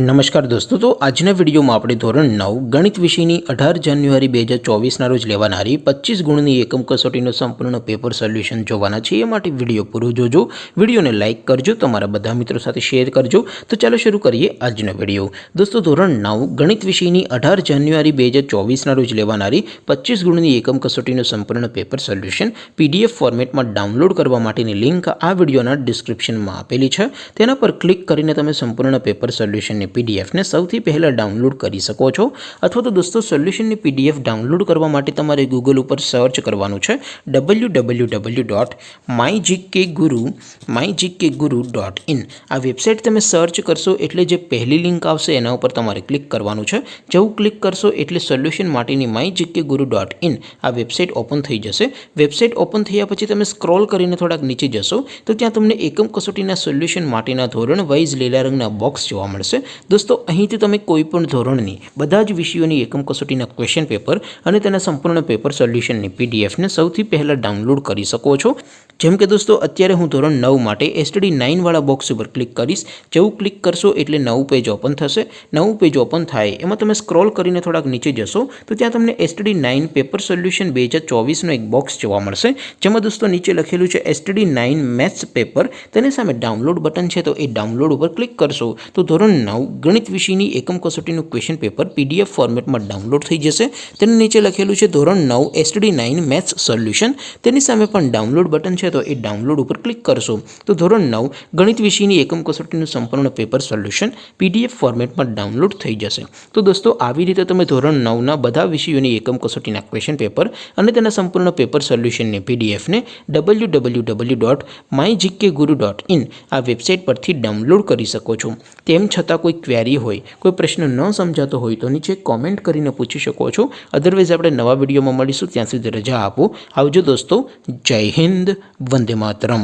નમસ્કાર દોસ્તો, તો આજના વિડીયોમાં આપણે ધોરણ 9 ગણિત વિષયની 18 જાન્યુઆરી 2024ના રોજ લેવાનારી 25 ગુણની એકમ કસોટીનો સંપૂર્ણ પેપર સોલ્યુશન જોવાના છે। એ માટે વિડીયો પૂરો જોજો, વિડીયોને લાઇક કરજો, તમારા બધા મિત્રો સાથે શેર કરજો। તો ચાલો શરૂ કરીએ આજનો વિડીયો। દોસ્તો, ધોરણ 9 ગણિત વિષયની 18 જાન્યુઆરી 2024ના રોજ લેવાનારી 25 ગુણની એકમ કસોટીનો સંપૂર્ણ પેપર સોલ્યુશન PDF ફોર્મેટમાં ડાઉનલોડ કરવા માટેની લિંક આ વિડીયોના ડિસ્ક્રિપ્શનમાં આપેલી છે। તેના પર ક્લિક કરીને તમે સંપૂર્ણ પેપર સોલ્યુશન PDF ને સૌથી પહેલા ડાઉનલોડ કરી શકો છો। અથવા તો દોસ્તો, સોલ્યુશનની PDF ડાઉનલોડ કરવા માટે તમારે ગૂગલ ઉપર સર્ચ કરવાનું છે www.mygkguru.in। આ વેબસાઇટ તમે સર્ચ કરશો એટલે જે પહેલી લિંક આવશે એના ઉપર તમારે ક્લિક કરવાનું છે। જેવું ક્લિક કરશો એટલે સોલ્યુશન માટેની mygkguru.in આ વેબસાઇટ ઓપન થઈ જશે। વેબસાઇટ ઓપન થયા પછી તમે સ્ક્રોલ કરીને થોડાક નીચે જશો તો ત્યાં તમને એકમ કસોટીના સોલ્યુશન માટેના ધોરણ વાઇઝ લીલા રંગના બોક્સ જોવા મળશે। દોસ્તો, અહીંથી તમે કોઈપણ ધોરણની બધા જ વિષયોની એકમ કસોટીના ક્વેશ્ચન પેપર અને તેના સંપૂર્ણ પેપર સોલ્યુશનની PDFને સૌથી પહેલાં ડાઉનલોડ કરી શકો છો। જેમ કે દોસ્તો, અત્યારે હું ધોરણ 9 માટે STD9 વાળા બોક્સ ઉપર ક્લિક કરીશ। જેવું ક્લિક કરશો એટલે નવું પેજ ઓપન થશે। નવું પેજ ઓપન થાય એમાં તમે સ્ક્રોલ કરીને થોડાક નીચે જશો તો ત્યાં તમને STD9 પેપર સોલ્યુશન 2024નો એક બોક્સ જોવા મળશે, જેમાં દોસ્તો નીચે લખેલું છે STD9 મેથ્સ પેપર। તેની સામે ડાઉનલોડ બટન છે, તો એ ડાઉનલોડ ઉપર ક્લિક કરશો તો ધોરણ 9 ગણિત વિષયની એકમ કસોટીનું ક્વેશ્ચન પેપર PDF ફોર્મેટમાં ડાઉનલોડ થઈ જશે। તેની નીચે લખેલું છે ધોરણ 9 STD9 મેથ્સ સોલ્યુશન। તેની સામે પણ ડાઉનલોડ બટન છે, તો એ ડાઉનલોડ ઉપર ક્લિક કરશો તો ધોરણ 9 ગણિત વિષયની એકમ કસોટીનું સંપૂર્ણ પેપર સોલ્યુશન PDF ફોર્મેટમાં ડાઉનલોડ થઈ જશે। તો દોસ્તો, આવી રીતે તમે ધોરણ 9ના બધા વિષયોની એકમ કસોટીના ક્વેશ્ચન પેપર અને તેના સંપૂર્ણ પેપર સોલ્યુશનની PDFને www.mygkguru.in આ વેબસાઇટ પરથી ડાઉનલોડ કરી શકો છો। તેમ છતાં કોઈ ક્વેરી હોય, કોઈ પ્રશ્ન ન સમજાતો હોય તો નીચે કોમેન્ટ કરીને પૂછી શકો છો। અધરવાઇઝ આપણે નવા વિડીયોમાં મળીશું, ત્યાં સુધી રજા આપો। આવજો દોસ્તો, જય હિન્દ, વંદે માતરમ।